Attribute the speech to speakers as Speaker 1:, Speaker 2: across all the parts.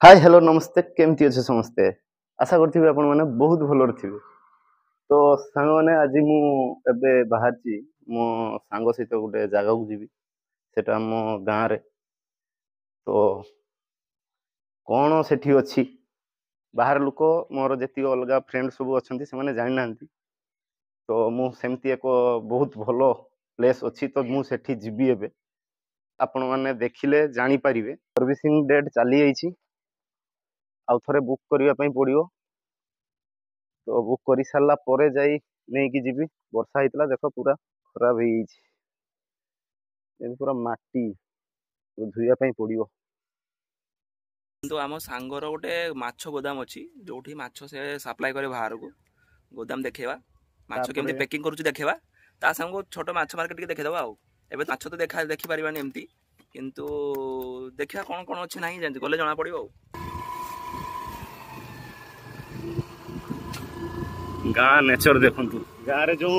Speaker 1: Hi hello नमस्ते केमती अच्छे समस्ते आशा करथिबे आपण माने बहुत भलर थिबे। तो सांग माने आज मु एबे बाहरची मो सांग सहित गोटे जगह को जीवी सेटा मो गाँ रे। तो कौन सेठी अछि बाहर लोक मोर जेति अलगा फ्रेंड सब अछंती से माने जानि नांती। तो मु सेमती एक बहुत भलो प्लेस अछि तो मु सेठी जीवी एबे आपण माने देखिले जानि परिबे। सर्विसिंग डेट चली आइछि आउ थरे बुक करिया पई पड़ियो। तो बुक कर सारा पर जाई नहीं कि जीवी वर्षा होता देख पूरा खराब हो पूरा माटी तो धोया पड़ियो।
Speaker 2: तो आम सांगर गोटे माछ गोदाम अच्छी जो माछ से सप्लाई करे बाहर को गोदाम देखेवा माछ केमती पैकिंग करूची देखेवा ता संग छोट माछ मार्केट के देखेदवा आउ एबे माछ तो देखि परिबानी एमती किंतु देखिया कौन कौन अच्छे नहीं जानते गले जना पड़िबो।
Speaker 1: गाँ नेचर देखंतु गाँ रे जो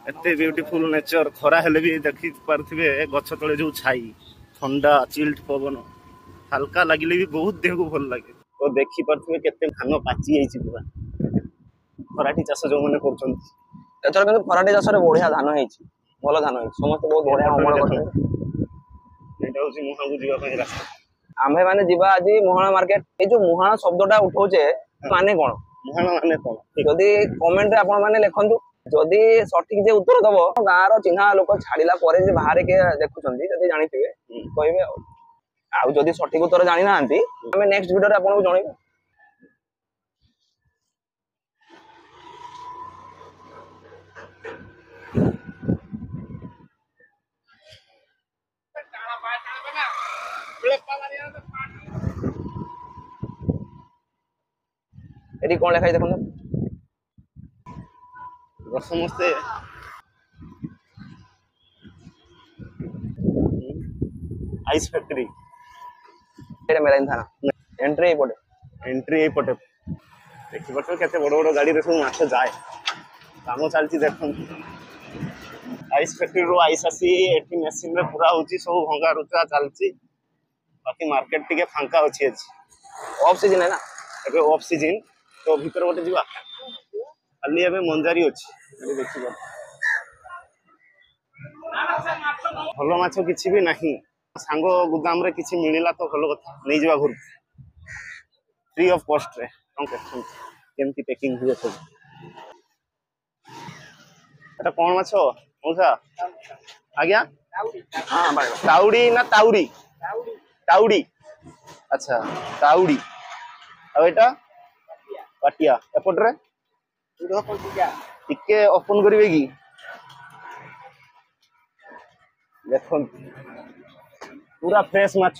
Speaker 1: एते ब्यूटीफुल नेचर खरा हेले भी देखि पारथिबे गछ तळे जो छाई ठंडा चिल्ड पवन हल्का लगिले भी बहुत देह को भल लगे। तो देखि पारथिबे केते धान पाची आइछि पूरा खराटी चाष जो माने करछंती
Speaker 3: एथर କିନ୍ତୁ ଖରାଟି ଚାଷରେ ବଢିଆ ଧାନ ହେଇଛି ଭଲ ଧାନ ହେଇଛି ସମସ୍ତେ ବହୁତ ବଢିଆ ଅମଳ କରୁଛନ୍ତି।
Speaker 1: ଏଟା ହଉଛି ମୁହାଁକୁ ଯିବା ପାଇଁ ରାସ୍ତା।
Speaker 3: ଆମେ ମାନେ ଯିବା ଆଜି ମୁହାଣ ମାର୍କେଟ। ଏଇ ଯୋଉ ମୁହାଣ ଶବ୍ଦଟା ଉଠଉଛେ ମାନେ କଣ
Speaker 1: ମୁହାଣ ମାନେ କଣ
Speaker 3: ଯଦି କମେଣ୍ଟରେ ଆପଣ ମାନେ ଲେଖନ୍ତୁ। ଯଦି ସଠିକ ଯେ ଉତ୍ତର ଦବ ଗାଁର ଚିହ୍ନା ଲୋକ ଛାଡିଲା ପରେ ଯେ ବାହାରେ କିଏ ଦେଖୁଛନ୍ତି ଯଦି ଜାଣିଥିବେ କହିବେ ଆଉ ଆଉ ଯଦି ସଠିକ ଉତ୍ତର ଜାଣି ନାହାନ୍ତି ଆମେ ନେକ୍ସଟ ଭିଡିଓରେ ଆପଣଙ୍କୁ ଜଣେଇବୁ। ଏଠି କଣ ଲେଖା ହେଇଛି ଦେଖନ୍ତୁ
Speaker 1: ସମସ୍ତେ आइस फैक्ट्री
Speaker 3: मेराइन थाना एंट्री एपटे
Speaker 1: एंट्री एपटे देखि पछ केते बड़ बड़ गाड़ी रे सब माछ जाए काम चलती देखो। आइस फैक्ट्री रो आइस आसी एठी मशीन रे पूरा होची सब भंगा रुचा चलची बाकी मार्केट टिके फांका अछि
Speaker 3: ऑफ सीजन है ना
Speaker 1: एबे ऑफ सीजन तो भीतर गोटे जीवा खाली एबे मंजारी अछि एबे देखिबो भलो माछ किछि भी नाही सांग गोदाम रे किछि मिलिला तो भलो कथा नै जीवा घर फ्री ऑफ कॉस्ट रे केमती पैकिंग हुए सब। एटा कोन माछ मौसा आज्ञा
Speaker 3: हां भाई
Speaker 1: ताउडी ना ताउरी ताउडी अच्छा ताउडी आ एटा पाटिया एपट रे टिके ओपन करिवे की देखो पूरा फ्रेश माछ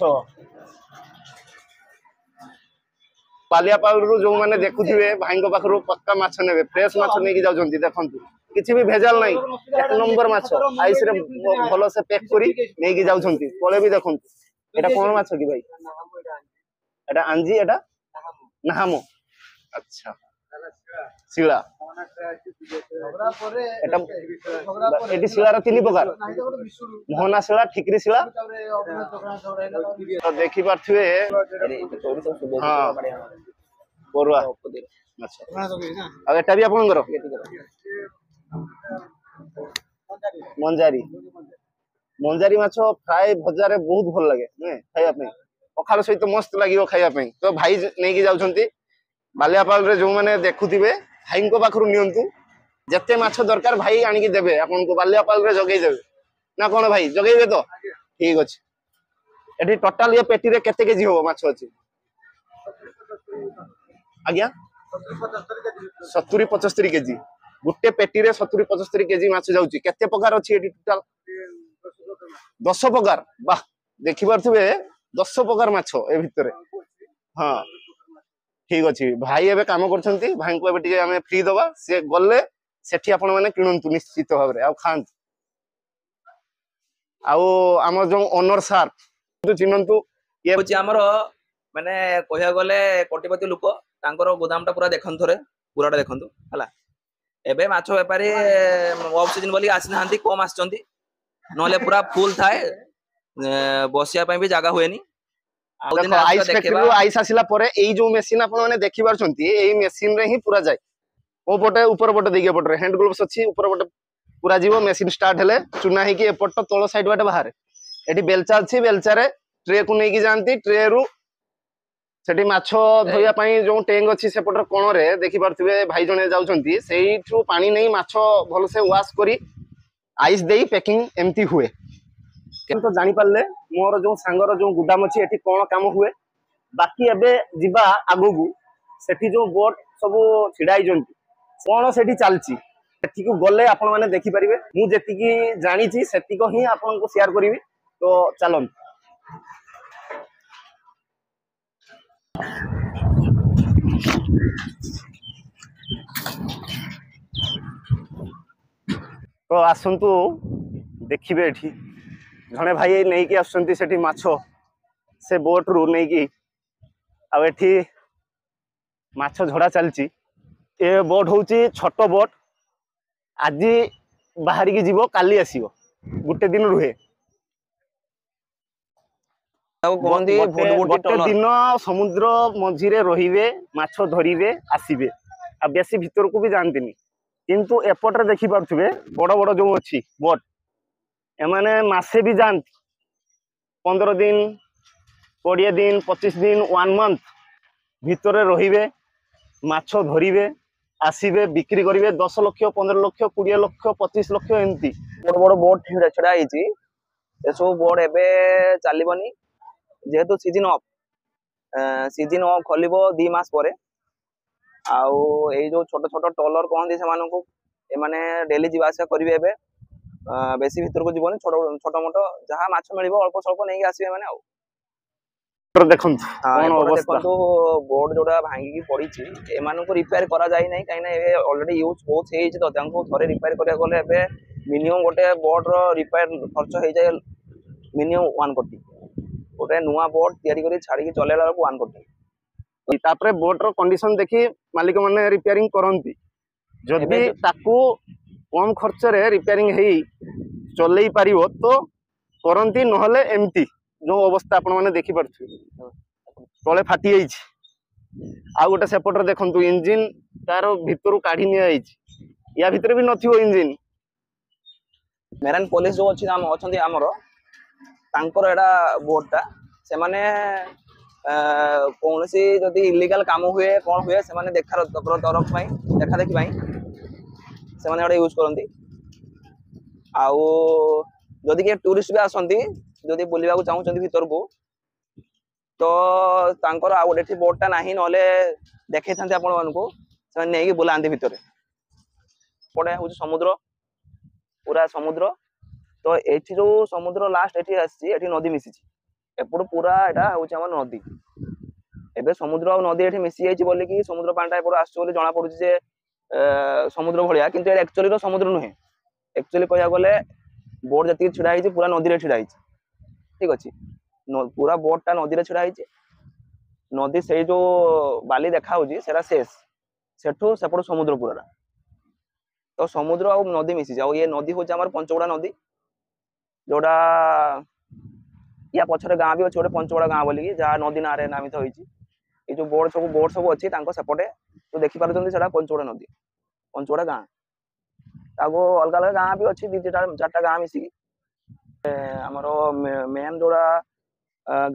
Speaker 1: बालियापाल जो मैंने देखुथिबे भाई पाखरु पक्का माछ नेबे फ्रेश माछ नेकी जाउछंती देखंतु किछि भी भेजाल नाही एक नंबर माछ आइस रे भलो से पैक करी नेकी जाउछंती कोले भी देखंतु एटा कोन माछ की भाई एटा आंजी एटा नाहामो अच्छा शिला एटा एटी शिलार तीन प्रकार मोहना शिला ठिकरी शिला तो देखि पारथिबे हां परुआ अच्छा आ एटा भी आपन करो मंजारी मंजारी माछ फ्राई भजा रे बहुत भल लागे ने खाया पे पखाल सहित मस्त लागियो खाया पे तो भाई नेकी जाउछंती बालियापाल रे जो माने देखुथिबे भाई को पाखरु नियंतु जत्ते माछ दरकार भाई आनी की देबे आपन को बालियापाल रे जगै देबे ना कोन भाई जगैबे तो ठीक अछि। एठी टोटल ये पेटी रे केते केजी हो माछ अछि आज्ञा 70-75 केजी गुटे पेटी रे 70-75 केजी माछ जाउची केते प्रकार अछि एठी टोटल 10 प्रकार वाह देखि पारथिबे 10 प्रकार माछ ए भितरे हां ठीक अछि भाई एबे काम करछंती भाई को एबे टिके हमें फ्री दबा से गल्ले सेठी आपण माने किनंतु निश्चित भाव रे आ खांत आउ हमर जो ओनर सर तो चिनंतु
Speaker 2: ये होची हमर माने कहया गले कोटिपति लोक तांकर गोदाम टा पूरा देखन थरे पूराटा देखंतु हला एबे माछ व्यापारी ऑफ सीजन बोली आसी नांती कम आछंती नले पूरा फुल थाए बसिया पई भी जागा होएनी ଆଉ
Speaker 1: ଦେଖ
Speaker 2: ଦିନେ ଆସିବା
Speaker 1: ଆଇସ୍
Speaker 2: ଦେଖିବା।
Speaker 1: ଫ୍ୟାକ୍ଟ୍ରିରୁ ଆଇସ୍ ଆସିଲା ପରେ ଏଇ ଯୋଉ ମେସିନ୍ ଆପଣ ମାନେ ଦେଖି ପାରୁଛନ୍ତି ଏଇ ମେସିନ୍ ରେ ହିଁ ପୁରା ଯାଏ। କୋଉ ପଟେ ଉପର ପଟେ ଦେଇକି ଏପଟରେ ହ୍ୟାଣ୍ଡ ଗ୍ଲୋଭ୍ସ ଅଛି ଉପର ପଟେ ପୁରା ଯିବ। ମେସିନ୍ ଷ୍ଟାର୍ଟ ହେଲେ ଚୁନା ହେଇକି ଏପଟ ତଳ ସାଇଡ୍ ବାଟେ ବାହାରେ। ଏଠି ବେଲଚା ଅଛି, ବେଲଚାରେ ଟ୍ରେ କୁ ନେଇକି ଯାଆନ୍ତି। ଟ୍ରେ ରୁ ସେଠି ମାଛ ଧୋଇବା ପାଇଁ ଯୋଉ ଟ୍ୟାଙ୍କ ଅଛି ସେପଟର କୋଣରେ ଦେଖିପାରୁଥିବେ ଭାଇ ଜଣେ ଯାଉଛନ୍ତି, ସେଇଠୁ ପାଣି ନେଇ ମାଛ ଭଲସେ ୱାଶ କରି ଆଇସ୍ ଦେଇ ପ୍ୟାକିଂ ଏମିତି ହୁଏ। ତ ଜାଣିପାରିଲେ ମୋର ଯୋଉ ସାଙ୍ଗର ଯୋଉ ଗୁଦାମ ଅଛି ଏଠି କଣ କାମ ହୁଏ। ବାକି ଏବେ ଯିବା ଆଗକୁ, ସେଠି ଯୋଉ ବୋଟ ସବୁ ଛିଡା ହେଇଛନ୍ତି କଣ ସେଠି ଚାଲିଛି ସେଠିକୁ ଗଲେ ଆପଣ ମାନେ ଦେଖିପାରିବେ। ମୁଁ ଯେତିକି ଜାଣିଛି ସେତିକ ହିଁ ଆପଣଙ୍କୁ ସେୟାର କରିବି। ତ ଚାଲନ୍ତୁ। ତ ଆସନ୍ତୁ ଦେଖିବେ ଏଠି ଜଣେ ଭାଇ ନେଇକି ଆସୁଛନ୍ତି ସେଠି ମାଛ ସେ ବୋଟ ରୁ ନେଇକି। ଆଉ ଏଠି ମାଛ ଝଡା ଚାଲିଛି। ଏ ବୋଟ ହଉଛି ଛୋଟ ବୋଟ। ଆଜି ବାହାରିକି ଯିବ କାଲି ଆସିବ, ଗୋଟେ ଦିନ ରୁହେ।
Speaker 3: ତାକୁ କୁହନ୍ତି ଭୁଟଭୁଟି
Speaker 1: ଗୋଟେ
Speaker 3: ଟଲର।
Speaker 1: ଦିନ ସମୁଦ୍ର ମଝିରେ ରହିବେ, ମାଛ ଧରିବେ, ଆସିବେ। ଆଉ ବେଶୀ ଭିତରକୁ ବି ଯାଆନ୍ତିନି। କିନ୍ତୁ ଏପଟରେ ଦେଖିପାରୁଥିବେ ବଡ ବଡ ଯୋଉ ଅଛି ବୋଟ, ଏମାନେ ମାସେ ବି ଯାଆନ୍ତି। 15 ଦିନ, 20 ଦିନ, 25 ଦିନ, 1 month ଭିତରେ ରହିବେ, ମାଛ ଧରିବେ, ଆସିବେ, ବିକ୍ରି କରିବେ। 10 ଲକ୍ଷ, 15 ଲକ୍ଷ, 20 ଲକ୍ଷ, 25 ଲକ୍ଷ ଏମିତି।
Speaker 3: ବଡ ବଡ ବୋଟ ଛିଡା ହେଇଛି। ଏସବୁ ବୋଟ ଏବେ ଚାଲିବନି, ଯେହେତୁ ସିଜିନ ଅଫ୍ ଖୋଲିବ 2 ମାସ ପରେ। ଆଉ ଏଇ ଯୋଉ ଛୋଟ ଛୋଟ ଟଲର କହନ୍ତି ସେମାନଙ୍କୁ, ଏମାନେ ଡେଲି ଯିବା ଆସିବା କରିବେ ଏବେ। ବେଶୀ ଭିତରକୁ ଯିବନି, ଛୋଟ ମୋଟ ଯାହା ମାଛ ମିଳିବ ଅଳ୍ପ ସ୍ୱଳ୍ପ ନେଇକି ଆସିବେ ମାନେ। ଆଉ
Speaker 1: ଦେଖନ୍ତୁ କଣ
Speaker 3: ଏପଟେ
Speaker 1: ଅବସ୍ଥା।
Speaker 3: ଦେଖନ୍ତୁ ବୋର୍ଡ ଯୋଉଟା ଭାଙ୍ଗିକି ପଡିଛି, ଏମାନଙ୍କୁ ରିପେୟାର କରାଯାଇ ନାହିଁ। କାହିଁକି ନା ଏବେ ଅଲରେଡି ୟୁଜ ବହୁତ ହେଇଯାଇଛି। ତ ତାଙ୍କୁ ଥରେ ରିପେୟାର କରିବାକୁ ଗଲେ ଏବେ ମିନିମମ୍ ଗୋଟେ ବୋର୍ଡ ର ରିପେୟାର ଖର୍ଚ୍ଚ ହେଇଯାଏ ମିନିମମ୍ 1 କୋଟି। ଗୋଟେ ନୂଆ ବୋର୍ଡ ତିଆରି କରି ଛାଡିକି ଚଲେଇଲା ବେଳକୁ 1 କୋଟି।
Speaker 1: ତାପରେ ବୋଟ ର କଣ୍ଡିସନ ଦେଖି ମାଲିକ ମାନେ ରିପେୟାରିଂ କରନ୍ତି। ଯଦି ତାକୁ କମ ଖର୍ଚ୍ଚରେ ରିପେୟାରିଂ ହେଇ ଚଲେଇ ପାରିବ ତ କରନ୍ତି, ନହେଲେ ଏମିତି ଯୋଉ ଅବସ୍ଥା ଆପଣ ମାନେ ଦେଖିପାରୁଥିବେ ତଳେ ଫାଟି ଯାଇଛି। ଆଉ ଗୋଟେ ସେପଟରେ ଦେଖନ୍ତୁ ଇଞ୍ଜିନ ତାର ଭିତରୁ କାଢି ନିଆଯାଇଛି। ୟା ଭିତରେ ବି ନଥିବ ଇଞ୍ଜିନ।
Speaker 3: ମେରାଇନ ପୋଲିସ ଯୋଉ ଅଛନ୍ତି ଆମର, ତାଙ୍କର ଏଇଟା ବୋଟ ଟା। ସେମାନେ କୌଣସି ଯଦି ଇଲିଗାଲ କାମ ହୁଏ କଣ ହୁଏ, ସେମାନେ ଦେଖା ଦେଖି ପାଇଁ ସେମାନେ ଗୋଟେ ୟୁଜ କରନ୍ତି। ଆଉ ଯଦି କିଏ ଟୁରିଷ୍ଟ ବି ଆସନ୍ତି, ଯଦି ବୁଲିବାକୁ ଚାହୁଁଛନ୍ତି ଭିତରକୁ, ତ ତାଙ୍କର ଆଉ ଗୋଟେ ବୋଟ ଟା ନାହିଁ, ନହେଲେ ଦେଖେଇଥାନ୍ତି ଆପଣ ମାନଙ୍କୁ। ସେମାନେ ନେଇକି ବୁଲାନ୍ତି ଭିତରେ। ପଟେ ହଉଛି ସମୁଦ୍ର, ପୁରା ସମୁଦ୍ର। ତ ଏଠି ଯୋଉ ସମୁଦ୍ର ଲାଷ୍ଟ ଏଠି ଆସିଛି, ଏଠି ନଦୀ ମିଶିଛି। ଏପଟୁ ପୁରା ଏଇଟା ହଉଛି ଆମର ନଦୀ। ଏବେ ସମୁଦ୍ର ଆଉ ନଦୀ ଏଠି ମିଶି ଯାଇଛି ବୋଲିକି ସମୁଦ୍ର ପାଣିଟା ଏପଟ ଆସୁଛି ବୋଲି ଜଣା ପଡୁଛି ଯେ ସମୁଦ୍ର ଭଳିଆ। କିନ୍ତୁ ଏଟା ଆକ୍ଚୁଆଲି ସମୁଦ୍ର ନୁହେଁ। ଆକ୍ଚୁଆଲି କହିବାକୁ ଗଲେ ବୋଟ ଯେତିକି ଛିଡା ହେଇଛି ପୁରା ନଦୀରେ ଛିଡା ହେଇଛି। ଠିକ ଅଛି, ପୁରା ବୋଟ ଟା ନଦୀରେ ଛିଡା ହେଇଛି। ନଦୀ ସେଇ ଯୋଉ ବାଲି ଦେଖା ହଉଛି ସେଟା ଶେଷ, ସେଠୁ ସେପଟୁ ସମୁଦ୍ର ପୁରା। ତ ସମୁଦ୍ର ଆଉ ନଦୀ ମିଶିଛି। ଆଉ ଇଏ ନଦୀ ହଉଛି ଆମର ପଞ୍ଚଗୋଡା ନଦୀ, ଯୋଉଟା ୟା ପଛରେ ଗାଁ ବି ଅଛି ଗୋଟେ ପଞ୍ଚଗୋଡା ଗାଁ ବୋଲିକି, ଯାହା ନଦୀ ନାଁରେ ନାମିତ ହେଇଛି। ଏଇ ଯୋଉ ବୋଟ ସବୁ ଅଛି ତାଙ୍କ ସେପଟେ ଯୋଉ ଦେଖିପାରୁଛନ୍ତି ସେଟା ପଞ୍ଚଗୋଡା ନଦୀ, ପଞ୍ଚଗୋଡା ଗାଁ। ତାକୁ ଅଲଗା ଅଲଗା ଗାଁ ବି ଅଛି, 2-4ଟା ଗାଁ ମିଶିକି। ଆମର ମେନ୍ ଯୋଉଟା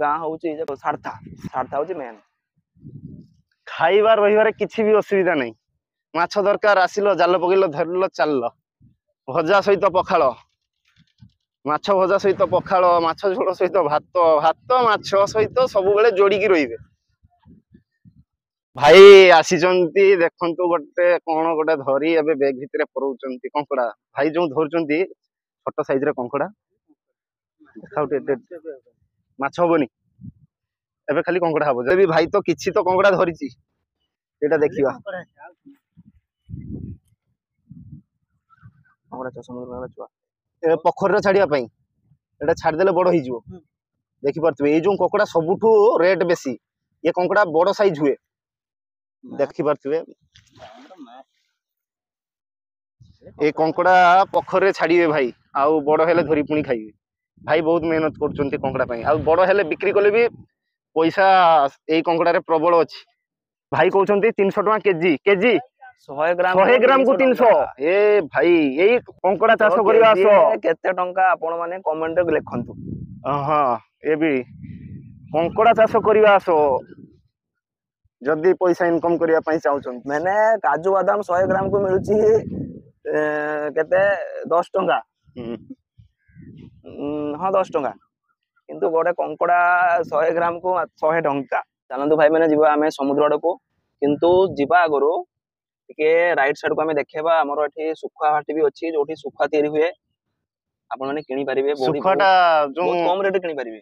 Speaker 3: ଗାଁ ହଉଛି ସାରଥା ହଉଛି ମେନ୍।
Speaker 1: ଖାଇବା ରହିବାରେ କିଛି ବି ଅସୁବିଧା ନାହିଁ। ମାଛ ଦରକାର, ଆସିଲ, ଜାଲ ପକେଇଲ, ଧରିଲ, ଚାଲିଲ। ଭଜା ସହିତ ପଖାଳ, ମାଛ ଭଜା ସହିତ ପଖାଳ, ମାଛ ଝୋଳ ସହିତ ଭାତ, ଭାତ ମାଛ ସହିତ ସବୁବେଳେ ଯୋଡିକି ରହିବେ। ଭାଇ ଆସିଛନ୍ତି, ଦେଖନ୍ତୁ ଗୋଟେ କଣ ଗୋଟେ ଧରି ଏବେ ବେଗ ଭିତରେ ପୁରଉଛନ୍ତି କଙ୍କଡା। ଭାଇ ଯୋଉ ଧରୁଛନ୍ତି ଛୋଟ ସାଇଜରେ କଙ୍କଡା, ଦେଖାଉ ମାଛ ହବନି ଏବେ, ଖାଲି କଙ୍କଡା ହବ। ଯଦି ଭାଇ ତ କିଛି ତ କଙ୍କଡା ଧରିଛି, ସେଇଟା ଦେଖିବା। ଏ ପୋଖରୀରେ ଛାଡିବା ପାଇଁ ଏଟା ଛାଡିଦେଲେ ବଡ ହେଇଯିବ। ଦେଖିପାରୁଥିବେ ଏଇ ଯୋଉ କଙ୍କଡା ସବୁଠୁ ରେଟ୍ ବେଶୀ। ଏ କଙ୍କଡା ବଡ ସାଇଜ ହୁଏ, ଦେଖିପାରୁଥିବେ। ଏ କଙ୍କଡା ପୋଖରୀରେ ଛାଡିବେ ଭାଇ, ଆଉ ବଡ ହେଲେ ଧରି ପୁଣି ଖାଇବେ। ଭାଇ ବହୁତ ମେହନତ କରୁଛନ୍ତି କଙ୍କଡା ପାଇଁ, ଆଉ ବଡ ହେଲେ ବିକ୍ରି କଲେ ବି पैसा एई कंकड़ा रे प्रबल अछि भाई कहउछंती 300 टका केजी केजी
Speaker 3: 100 ग्राम
Speaker 1: 100 ग्राम को 300 ए भाई एई कंकड़ा चाष करिवा आसो
Speaker 3: केते टंका आपण माने कमेंट रे लिखंतु
Speaker 1: हां ए भी कंकड़ा चाष करिवा आसो जदी पैसा इनकम करिया पई चाहउछन
Speaker 3: मैंने काजू बादाम 100 ग्राम को मिलुची केते 10 टंका हाँ 10 टंका किंतु गोटे कंकड़ा 100 ग्राम को 100 टंका चलतु भाई मैंने जीवा आमे समुद्र आड़ को किंतु जीवा आगु टिके राइट साइड को आमे देखेबा हमर एठी सुखा हाटी भी अछि जोठी सुखा तयारी हुए आपण माने किनी परिबे
Speaker 1: सुखाटा जो
Speaker 3: बहुत कम रेट किनी परिबे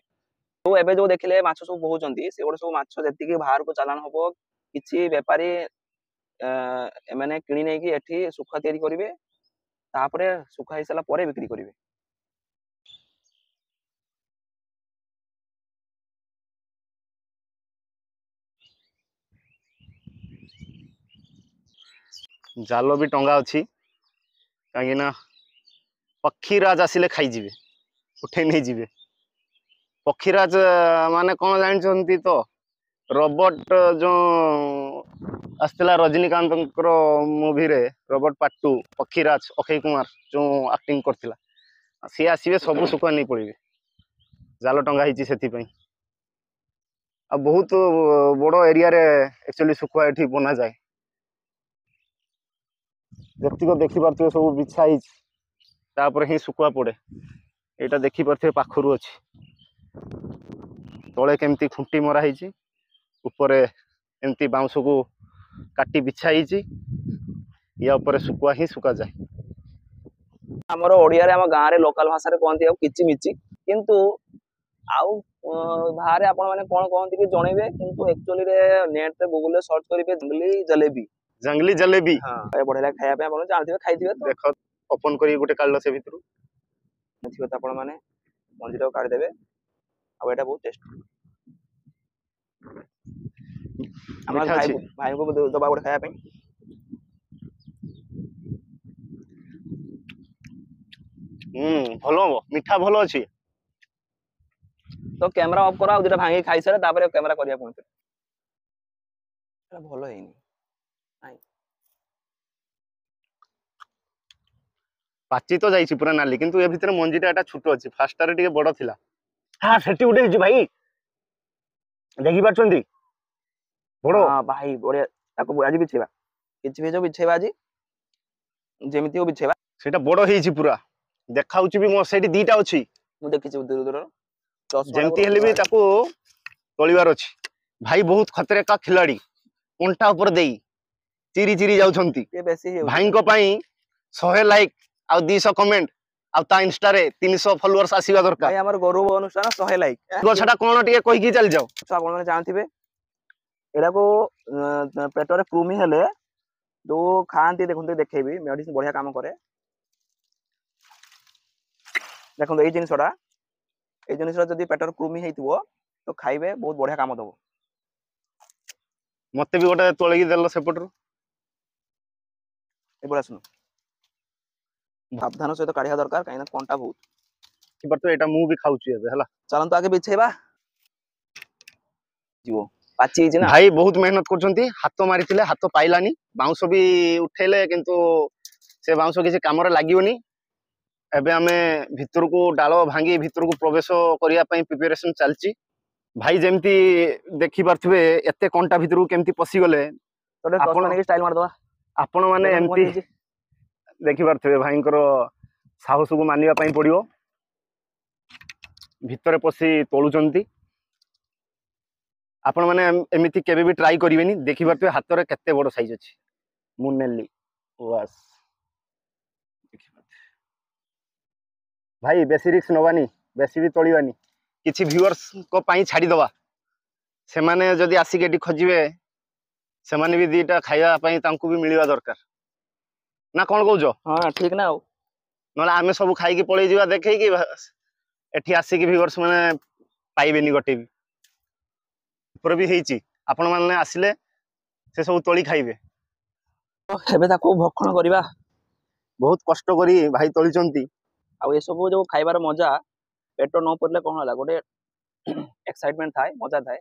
Speaker 3: तो एबे जो देखिले माछ सब बहुचंती से गोटे सब माछ जति के बाहर को चालान हबो किछि व्यापारी एमाने किनी नै कि एठी सुखा तयारी करिवे तापरे सुखा हिसला परे बिक्री करिवे
Speaker 1: जाल भी टंगा अछि काहे ना पक्षीराज आसिले खाई जिवे उठे नहीं जिवे पक्षीराज माने कौन जानछंती तो रोबोट जो आसला रजनीकांत मूवी रे रोबोट पार्ट 2 पक्षीराज अक्षय कुमार जो एक्टिंग करथिला सी आसीबे सब सुखा नहीं पड़िबे जाल टंगा हिची सेति पई आ बहुत बड़ो एरिया रे एक्चुअली सुखा एठी बना जाए जति को देखि पारथिबे सब बिछा हिची तापर ही सुखा पड़े एटा देखि पारथिबे पाखरु अछि तळे केमती खुंटी मरा हिची ऊपर एमती बाउंस को काटी बिछा हिची या ऊपर सुखा ही सुखा जाए
Speaker 3: हमर ओडिया रे हम गां रे लोकल भाषा रे कोनती किछि मिछि किंतु आउ बाहर आपण माने कोन कहंती कि जणेबे किंतु एक्चुअली रे नेट रे गूगल रे सर्च करिवे जंगली जलेबी हां ए बढ़िया खाया पे आपण जानथिबे खाइथिबे तो
Speaker 1: देखो ओपन करी गुटे काढलो से भितरु
Speaker 3: नथिबे त आपण माने मंजीरा काढ देबे आ एटा बहुत टेस्ट हमर भाई को दबा गुटे खाया पे
Speaker 1: भलो मीठा भलो अछि
Speaker 3: तो कैमरा ऑफ करा उदिटा भांगी खाइ सरे तापर कैमरा करिया पहुंचे भलो हेनी नाइ
Speaker 1: पाची तो जाइछि पूरा नाली किंतु ए भितर मंजीटा एटा छोटो अछि फास्टर टिके बड़ थिला हां सेटी उडे हिची भाई देखि पाछंती बड़ो
Speaker 3: हां भाई बड़े ताको आज बिछेबा किछि भी जो बिछेबा आज जेमिति ओ बिछेबा
Speaker 1: सेटा बड़ हेछि पूरा देखाउछि भी मो सेटी दीटा अछि
Speaker 3: मु देखिछि दूर दूर
Speaker 1: जेमती हेले भी ताको तोलिवार अछि भाई बहुत खतरे का खिलाड़ी उंटा ऊपर देई चिरी चिरी जाउछंती भाई को पई 100 लाइक आ 200 कमेंट आ ता इंस्टा रे 300 फॉलोअर्स आसीबा दरकार
Speaker 3: भाई हमर गौरव अनुष्ठान 100 लाइक
Speaker 1: गछटा कोन टिके कहि की चल जाओ
Speaker 3: तो आपण माने जानथिबे एडा को पेटरे कृमि हेले जो खांती देखुंते देखेबी मेडिसिन बढ़िया काम करे देखो ए जिनसडा ए जिनसडा जदी पेटर कृमि हेतिबो तो खाइबे बहुत बढ़िया काम दबो
Speaker 1: मते भी गोटे तोळगी देलो सेपटरू
Speaker 3: ए बडा सुनो सावधान सहित काढिया दरकार काइना कोनटा बहुत
Speaker 1: कि पर तो एटा मु भी खाउची एबे हला
Speaker 3: चलन तो आगे बिछेबा जीवो पाची छि ना
Speaker 1: भाई बहुत मेहनत करछंती हाथ मारिथिले हाथ पाइलानी बाउंस भी उठेले किंतु से बाउंस किसी काम रे लागियोनी एबे हमें भितर को डालो भांगी भितर को प्रवेश करिया पई प्रिपरेशन चलची भाई जेमती देखि पारथिबे एते कंटा भितर को केमती पसी गले
Speaker 3: तोरे आपण के स्टाइल मार दवा
Speaker 1: आपण माने एमती देखि पारथिबे भाईंकर साहस को मानिया पई पड़ियो भितर पसी तोलुचंती आपण माने एमिति केबे भी ट्राई करिवेनी देखि पारथिबे हाथ रे केते बड़ साइज अछि मुनेली वास भाई बेसी रिस्क नवानी बेसी भी तोलिवानी किछि व्यूअर्स को पाई छाडी दवा से माने जदी आसी केटी खोजिबे से माने भी दीटा खाइबा पई तांकू भी मिलिबा दरकार ना कोन कहउजो
Speaker 3: हां ठीक ना हो
Speaker 1: नला आमे सब खाई के पळै जिबा देखै कि एठी आसी के व्यूअर्स माने पाइबेनी गटे भी ऊपर भी हेची आपण माने आसिले से सब तोली खाइबे
Speaker 3: एबे ताको भक्षण करिबा
Speaker 1: बहुत कष्ट करी भाई तोलिचंती
Speaker 3: आ ए सब जो खाइबार मजा पेट न पड़ले कोन होला गोटे एक्साइटमेंट थाए मजा थाए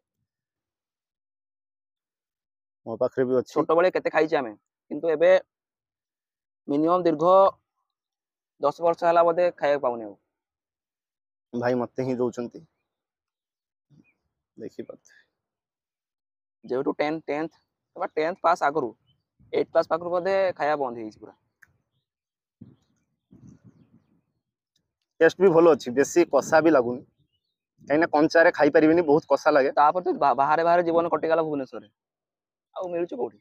Speaker 1: ମୋ ପାଖରେ ବି ଅଛି।
Speaker 3: छोट बेले केते खाइछे आमे किंतु एबे मिनिमम दीर्घ 10 वर्ष हला बोधे खाया पाउने हो।
Speaker 1: भाई मते ही दउचंती देखि पात
Speaker 3: जेटू 10th पास आगरु 8 क्लास पाखरु बोधे खाया बंद हेइछ पूरा।
Speaker 1: टेस्ट भी भलो अछि, बेसी कसा भी लागुनी, कहीं कंचारे खाई परिबेनी, बहुत कसा लागे।
Speaker 3: तापर तो बाहरे बाहरे जीवन कटिगला भुवनेश्वर रे आउ मिलुछ कोठी।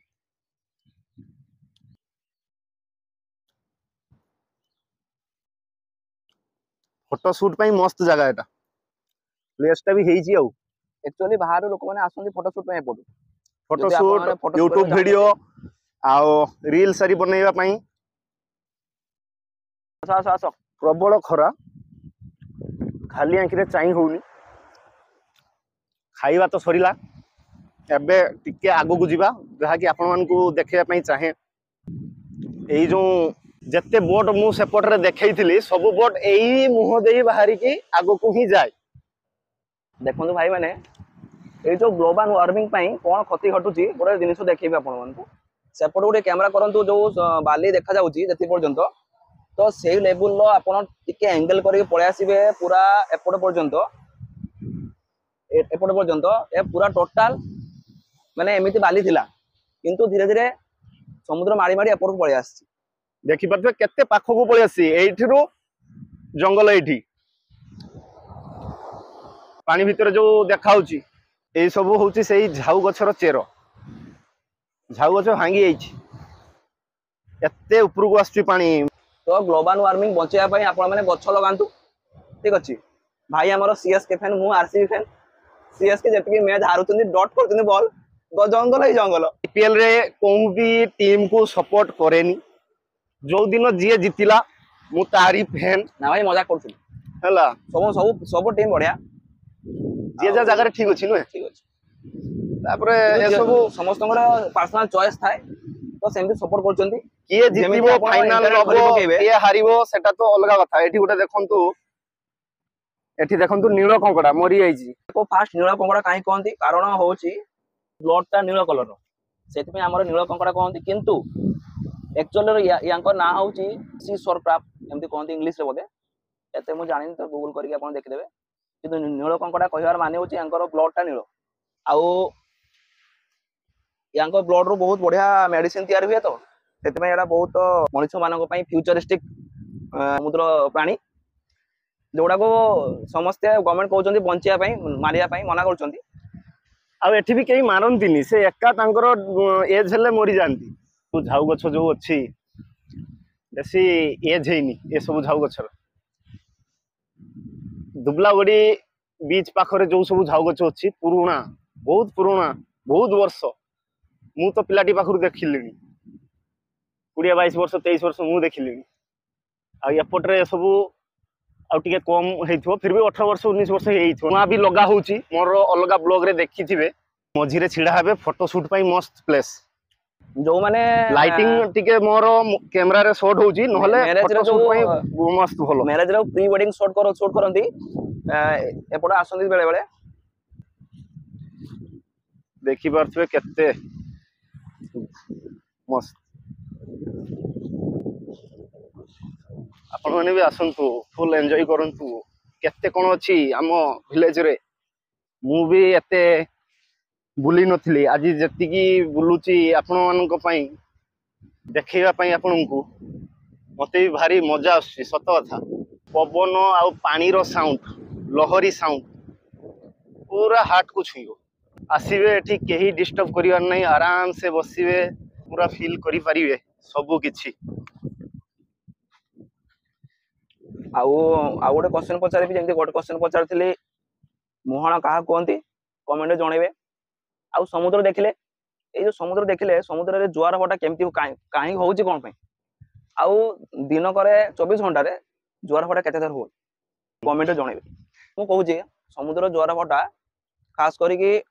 Speaker 1: फोटो शूट पई मस्त जगह एटा, प्लेस टा भी हेइची। आउ
Speaker 3: एक्चुअली बाहर लोक माने आसंती फोटो शूट पे एपटू,
Speaker 1: फोटो
Speaker 3: जदि आपण
Speaker 1: शूट,
Speaker 3: माने फोटो
Speaker 1: यूट्यूब
Speaker 3: शूट
Speaker 1: वीडियो आउ रील सारी बनैबा पई।
Speaker 3: आस आस
Speaker 1: प्रबल खरा, खाली आंखी रे चाहि होउनी। खाइबा तो सरीला, एबे टिके आगो को जिबा जहा कि आपण मान को देखैया पई चाहे। एई जो जत्ते बोट मु सेपट रे देखैथिली सब बोट एई मुह देई बाहरी की आगो को ही जाय।
Speaker 3: देखंतु भाई माने ए जो ग्लोबल वार्मिंग पई कोन क्षति घटुची गोटे जिनिस देखैबे आपण मानकु। सेपट गोटे कैमरा करंतु जो बाली देखा जाउची जति पर्यंत तो सेई लेवल लो आपण टिके एंगल करी पळे आसीबे पूरा एपट पर्यंत ए पूरा टोटल माने एमिति बाली थिला किंतु धीरे धीरे समुद्र मारी मारी एपट पळे आसी।
Speaker 1: देखि पाथबे केते पाखो को पळे आसी, एइठिरो जंगल एइठी पानी भितर जो देखाउची ए सब होउची सेई झाउ गछर चेर। झाउ गछ भांगी जाइछि, एते ऊपर को आसी पानी।
Speaker 3: तो ग्लोबल वार्मिंग बचेया पई आपण माने गछ लगांतु, ठीक अछि भाई। हमर सीएसके फैन, मु आरसीबी फैन। सीएसके जति मैच हारुतनी डॉट करतनी बॉल जंगल ही जंगल।
Speaker 1: आईपीएल रे कोहू भी टीम को सपोर्ट करेनी, जो दिन जीए जितिला मु तारी फैन
Speaker 3: ना भाई मजाक करथुनी
Speaker 1: हला।
Speaker 3: सब सब सब टीम बढ़िया,
Speaker 1: जे जा जगह रे ठीक अछि नुहे।
Speaker 3: ठीक अछि
Speaker 1: तापरे ए सब
Speaker 3: समस्त पर्सनल चॉइस थाए तो सेमती सपोर्ट करचंती।
Speaker 1: किए जितिबो फाइनल नबो किए हारिबो सेटा तो अलगा कथा। एठी गुटे देखंतु, एठी देखंतु नील कंकड़ा मरि जाइछि।
Speaker 3: को फास्ट नील कंकड़ा काहे कहंती, कारण होउची ब्लड टा नील कलर रो, सेति पे हमर नील कंकड़ा कहंती। किंतु एक्चुअली यांको ना होउची सी शोर क्राफ्ट एमती कहंती इंग्लिश रे बोले। एते मु जानिन तो गूगल करके आपण देखि देबे। किंतु नील कंकड़ा कहबार माने होउची यांकर ब्लड टा नील, आउ यांको ब्लड रो बहुत बढ़िया मेडिसिन तैयार हुए। तो सेति पे एडा बहुत मनुष्य मानक पई फ्यूचरिस्टिक समुद्र प्राणी जोड़ा को समस्ते गवर्नमेंट कहउचंती बंचिया पई मारिया पई मना करचंती।
Speaker 1: आ एठी भी केही मारंतीनी, से एका तांकर एज हेले मरि जानती। तो झाउ गछ जो अछि बेसी एज हेइनी ए सब झाउ गछर। दुबलागड़ी बीच पाखरे जो सब झाउ गछ अछि पुराना, बहुत पुराना, बहुत वर्ष मु तो पिलाटी पाखरु देखिलिनी। 20-22 वर्ष 23 वर्ष मु देखिलिनी। आ एपटरे सब आउ टिके कम हेइथो, फिर भी 18 वर्ष 19 वर्ष हेइथो। नुआ भी लगा होउची, मोर अलगा ब्लॉग रे देखिथिबे। मझिरे छिड़ा हेबे फोटो शूट पई मस्त प्लेस।
Speaker 3: जो माने
Speaker 1: लाइटिंग टिके मोर कैमरा रे शॉट होउची, नहले फोटो शूट पई मस्त भलो।
Speaker 3: मैरिज रे प्री वेडिंग शूट करंती एपड आसंती बेले बेले।
Speaker 1: देखि पारथबे केते मस्त। आपण माने भी आसंतु, फुल एन्जॉय करंतु। केते कोन अछि आम विलेज रे, मु भी एते बुली नथिली। आज जति की बुलुची आपण मानक पई देखैबा पई आपनकु, मते भी भारी मजा आछि सत कथा। पवन आ पानी रो साउंड, लहरी साउंड पूरा हार्ट को छुइयो। आसीबे एठी केही डिस्टर्ब करिवार नै, आराम से बसिबे, पूरा फील करि परिबे सब किछि।
Speaker 3: आउ गोटे क्वेश्चन पचारिबी, जेमति गोटे क्वेश्चन पचारथिली मोहना काहा कहंती कमेंट रे जणेबे। आउ समुद्र देखिले, ए जो समुद्र देखिले समुद्र रे जुआर हटा केमति काहे होउची कोन पई, आउ दिन करे 24 घंटा रे जुआर हटा केते थर हो कमेंट रे जणेबे। मु कहूची समुद्र जुआर हटा खास करी कि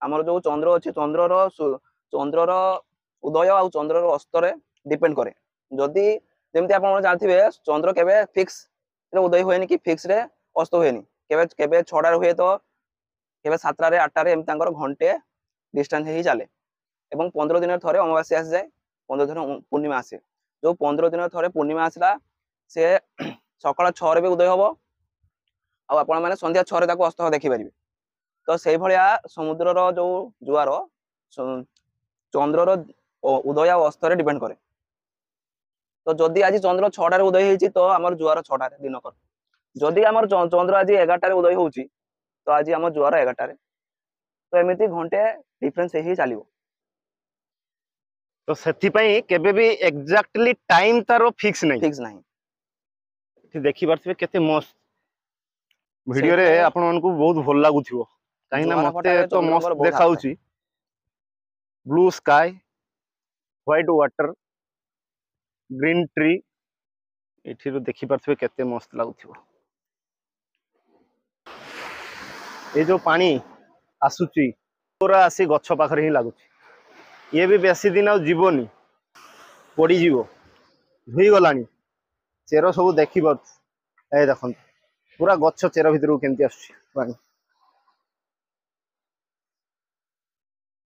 Speaker 3: हमर जो चंद्र अछि, चंद्र रो उदय आउ चंद्र रो अस्त रे डिपेंड करे। जदि जेमति आपण जानथिबे चंद्र केबे फिक्स रे उदय होएनी कि फिक्स रे अस्त होएनी, केबे केबे 6टा रे हुए तो केबे 7टा रे 8टा रे एम तांकर घंटे डिस्टेंस ही चले। ଏବଂ 15 ଦିନରେ ଥରେ ଅମାବାସ୍ୟା ଆସିଯାଏ, 15 ଦିନ ପୂର୍ଣ୍ଣିମା ଆସେ। ଯୋଉ 15 ଦିନରେ ଥରେ ପୂର୍ଣ୍ଣିମା ଆସିଲା ସେ ସକାଳ 6ରେ ବି ଉଦୟ ହବ ଆଉ ଆପଣ ମାନେ ସନ୍ଧ୍ୟା 6ରେ ତାକୁ ଅସ୍ତ ଦେଖିପାରିବେ। ତ ସେଇଭଳିଆ ସମୁଦ୍ରର ଯୋଉ ଜୁଆର ଚନ୍ଦ୍ରର ଉଦୟ ଆଉ ଅସ୍ତରେ ଡିପେଣ୍ଡ କରେ। ତ ଯଦି ଆଜି ଚନ୍ଦ୍ର 6ଟାରେ ଉଦୟ ହେଇଛି ତ ଆମର ଜୁଆର 6ଟାରେ ଦିନକର। ଯଦି ଆମର ଚନ୍ଦ୍ର ଆଜି 11ଟାରେ ଉଦୟ ହଉଛି ତ ଆଜି ଆମ ଜୁଆର 11ଟାରେ। ତ ଏମିତି ଘଣ୍ଟେ ଡିଫରେନ୍ସ ହେଇ ଚାଲିବ।
Speaker 1: ତ ସେଥିପାଇଁ କେବେ ବି ଏକ୍ଜାକ୍ଟଲି ଟାଇମ ତାର ଫିକ୍ସ ନାହିଁ।
Speaker 3: ଫିକ୍ସ ନାହିଁ।
Speaker 1: ଏଠି ଦେଖିପାରୁଥିବେ କେତେ ମସ୍ତ ଭିଡିଓରେ
Speaker 3: ସେଇଥିପାଇଁ
Speaker 1: ଆପଣ ମାନଙ୍କୁ ବହୁତ ଭଲ ଲାଗୁଥିବ, କାହିଁକି ନା
Speaker 3: ଜୁଆର
Speaker 1: ମତେ
Speaker 3: ଫଟାରେ
Speaker 1: ତ ମସ୍ତ
Speaker 3: ଚନ୍ଦ୍ରଙ୍କର ବହୁତ ହାତ ଥାଏ।
Speaker 1: ଦେଖାଉଛି। Blue sky, white water, green tree, ଏଠିରୁ ଦେଖିପାରୁଥିବେ କେତେ ମସ୍ତ ଲାଗୁଥିବ। ଏଇ ଯୋଉ ପାଣି ଆସୁଛି ପୁରା ଆସି ଗଛ ପାଖରେ ହିଁ ଲାଗୁଛି। ଇଏ ବି ବେଶୀ ଦିନ ଆଉ ଯିବନି, ପଡିଯିବ, ଧୋଇଗଲାଣି। ଚେର ସବୁ ଦେଖିପାରୁଛୁ, ଏ ଦେଖନ୍ତୁ ପୁରା ଗଛ ଚେର ଭିତରକୁ କେମିତି ଆସୁଛି ପାଣି।